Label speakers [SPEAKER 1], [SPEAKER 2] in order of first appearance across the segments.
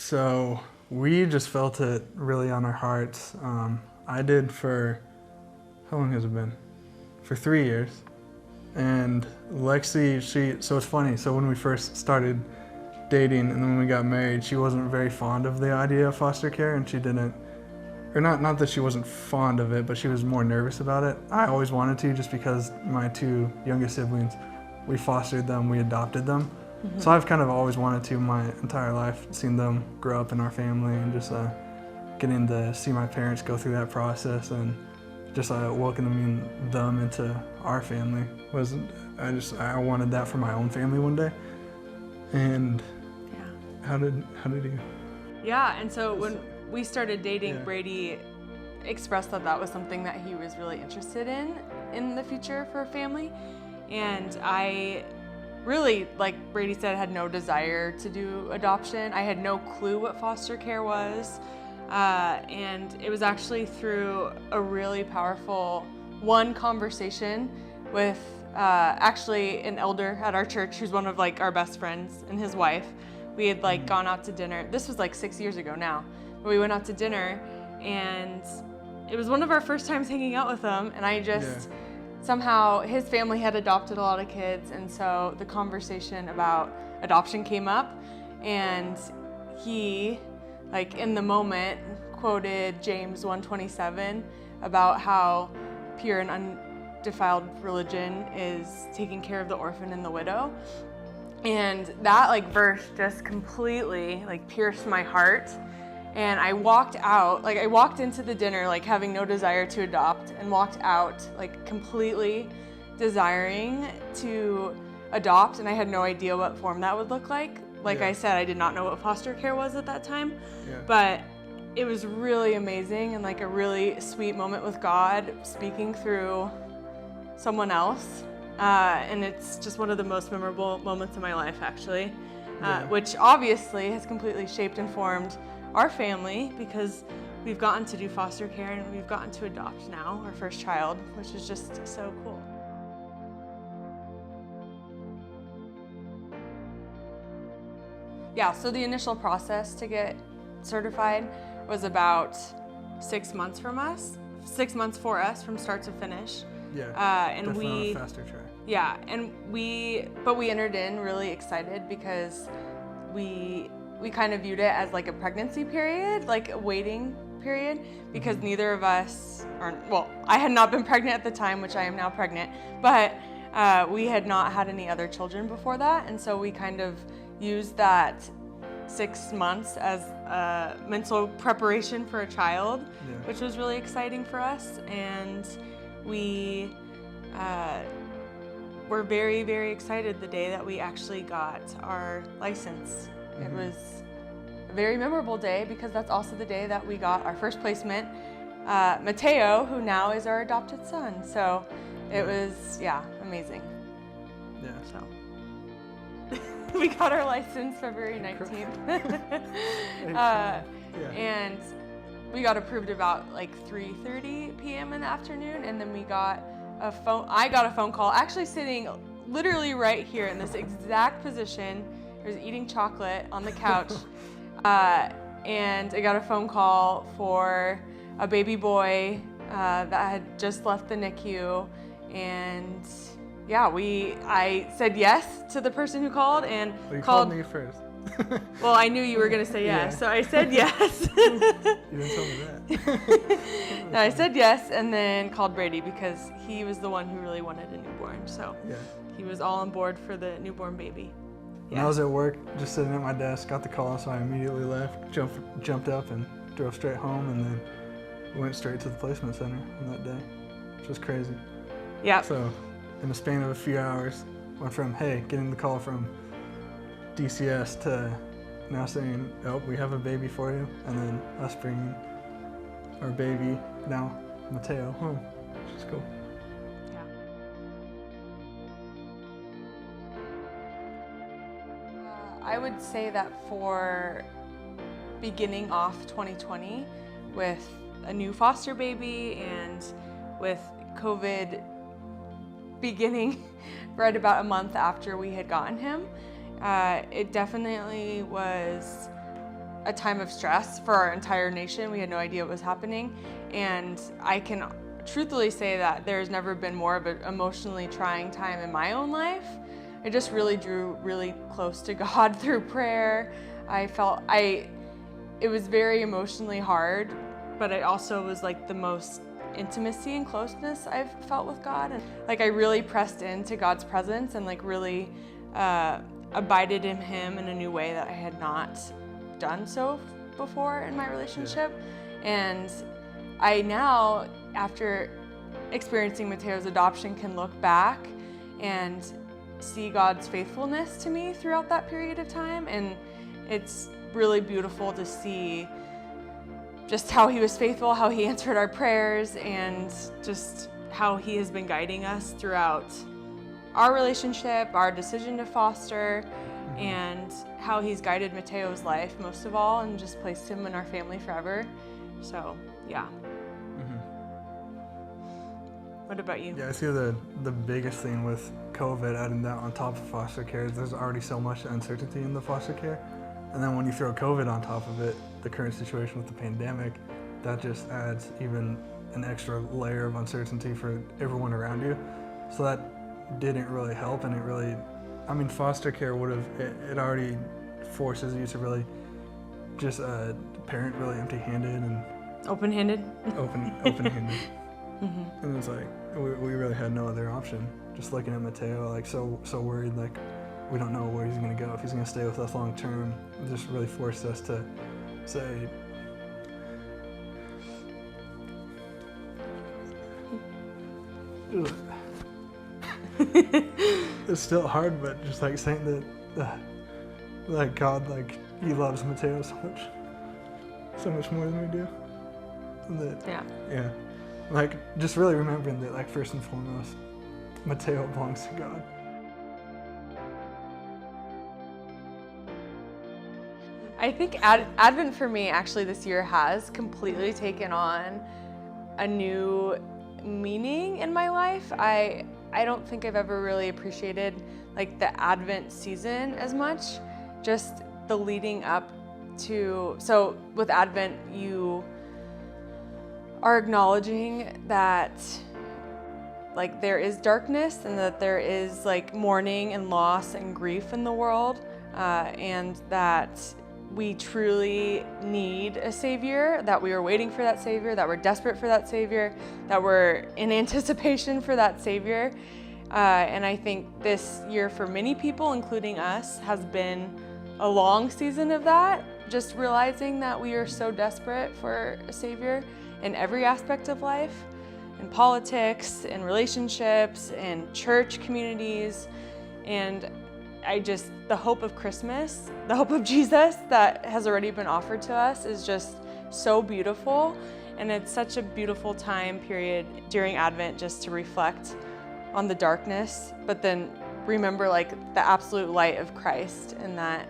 [SPEAKER 1] So we just felt it really on our hearts. I did for, how long has it been? For 3 years. And Lexie, so it's funny, so when we first started dating and then when we got married, she wasn't very fond of the idea of foster care, and she didn't, or not that she wasn't fond of it, but she was more nervous about it. I always wanted to, just because my two youngest siblings, we fostered them, we adopted them. So I've kind of always wanted to my entire life, seen them grow up in our family and just getting to see my parents go through that process and just welcoming them into our family I wanted that for my own family one day. And
[SPEAKER 2] Yeah.
[SPEAKER 1] how did you?
[SPEAKER 2] Yeah, and so when we started dating, Brady expressed that was something that he was really interested in the future for a family. And I really, like Brady said, had no desire to do adoption. I had no clue what foster care was. And it was actually through a really powerful conversation with actually an elder at our church who's one of our best friends, and his wife. We had gone out to dinner. This was 6 years ago now. But we went out to dinner, and it was one of our first times hanging out with them, and I just somehow, his family had adopted a lot of kids, and so the conversation about adoption came up, and he, in the moment, quoted James 1:27 about how pure and undefiled religion is taking care of the orphan and the widow. And that verse just completely pierced my heart. And I walked out, I walked into the dinner having no desire to adopt, and walked out completely desiring to adopt, and I had no idea what form that would look like. I said, I did not know what foster care was at that time, but it was really amazing and a really sweet moment with God speaking through someone else. And it's just one of the most memorable moments of my life, actually, which obviously has completely shaped and formed our family, because we've gotten to do foster care and we've gotten to adopt now our first child, which is just so cool. Yeah, so the initial process to get certified was about 6 months for us from start to finish.
[SPEAKER 1] And we faster track.
[SPEAKER 2] Yeah, and we entered in really excited because we kind of viewed it as a pregnancy period, a waiting period, because neither of us I had not been pregnant at the time, which I am now pregnant, but we had not had any other children before that, and so we kind of used that 6 months as mental preparation for a child, which was really exciting for us. And we were very, very excited the day that we actually got our license. It was a very memorable day because that's also the day that we got our first placement, Matteo, who now is our adopted son. So it was, amazing. So we got our license February 19th. And we got approved about 3:30 p.m. in the afternoon, and then I got a phone call, actually sitting literally right here in this exact position. I was eating chocolate on the couch, and I got a phone call for a baby boy that had just left the NICU, and I said yes to the person who called, and
[SPEAKER 1] called me first.
[SPEAKER 2] Well, I knew you were going to say yes, so I said yes.
[SPEAKER 1] You didn't tell me that.
[SPEAKER 2] No, I said yes, and then called Brady because he was the one who really wanted a newborn. So he was all on board for the newborn baby.
[SPEAKER 1] When I was at work, just sitting at my desk, got the call, so I immediately left, jumped up and drove straight home, and then went straight to the placement center on that day, which was crazy.
[SPEAKER 2] Yeah.
[SPEAKER 1] So in the span of a few hours, went from, hey, getting the call from DCS to now saying, oh, we have a baby for you, and then us bringing our baby, now Matteo, home, which is cool.
[SPEAKER 2] I would say that for beginning off 2020 with a new foster baby and with COVID beginning right about a month after we had gotten him, it definitely was a time of stress for our entire nation. We had no idea what was happening, and I can truthfully say that there's never been more of an emotionally trying time in my own life. I just really drew really close to God through prayer. It was very emotionally hard, but it also was like the most intimacy and closeness I've felt with God. And like I really pressed into God's presence and like really abided in Him in a new way that I had not done so before in my relationship. And I now, after experiencing Matteo's adoption, can look back and see God's faithfulness to me throughout that period of time. And it's really beautiful to see just how He was faithful, how He answered our prayers, and just how He has been guiding us throughout our relationship, our decision to foster, and how He's guided Matteo's life most of all, and just placed him in our family forever. So, yeah. What about you?
[SPEAKER 1] Yeah, I see the biggest thing with COVID, adding that on top of foster care, is there's already so much uncertainty in the foster care. And then when you throw COVID on top of it, the current situation with the pandemic, that just adds even an extra layer of uncertainty for everyone around you. So that didn't really help, and it really, I mean, foster care would have, it already forces you to really just parent really empty-handed and
[SPEAKER 2] open-handed.
[SPEAKER 1] Open-handed. And it's like, we really had no other option. Just looking at Matteo, like so worried, like we don't know where he's gonna go, if he's gonna stay with us long term. It just really forced us to say, it's still hard, but just like saying that, like God, like He loves Matteo so much more than we do. And that, yeah. Like, just really remembering that, like, first and foremost, Matteo belongs to God.
[SPEAKER 2] I think Advent for me actually this year has completely taken on a new meaning in my life. I don't think I've ever really appreciated like the Advent season as much, just the leading up to, so with Advent you are acknowledging that like there is darkness and that there is like mourning and loss and grief in the world, and that we truly need a Savior, that we are waiting for that Savior, that we're desperate for that Savior, that we're in anticipation for that Savior. And I think this year for many people, including us, has been a long season of that, just realizing that we are so desperate for a Savior in every aspect of life, in politics, in relationships, in church communities, and the hope of Christmas, the hope of Jesus that has already been offered to us is just so beautiful. And it's such a beautiful time period during Advent just to reflect on the darkness, but then remember like the absolute light of Christ and that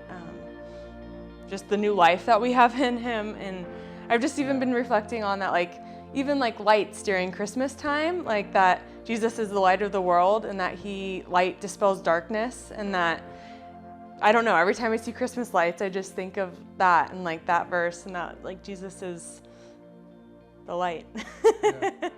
[SPEAKER 2] just the new life that we have in Him. And I've just even been reflecting on that, like even like lights during Christmas time, like that Jesus is the light of the world and that light dispels darkness, and that, I don't know, every time I see Christmas lights, I just think of that and like that verse and that like Jesus is the light.
[SPEAKER 1] Yeah.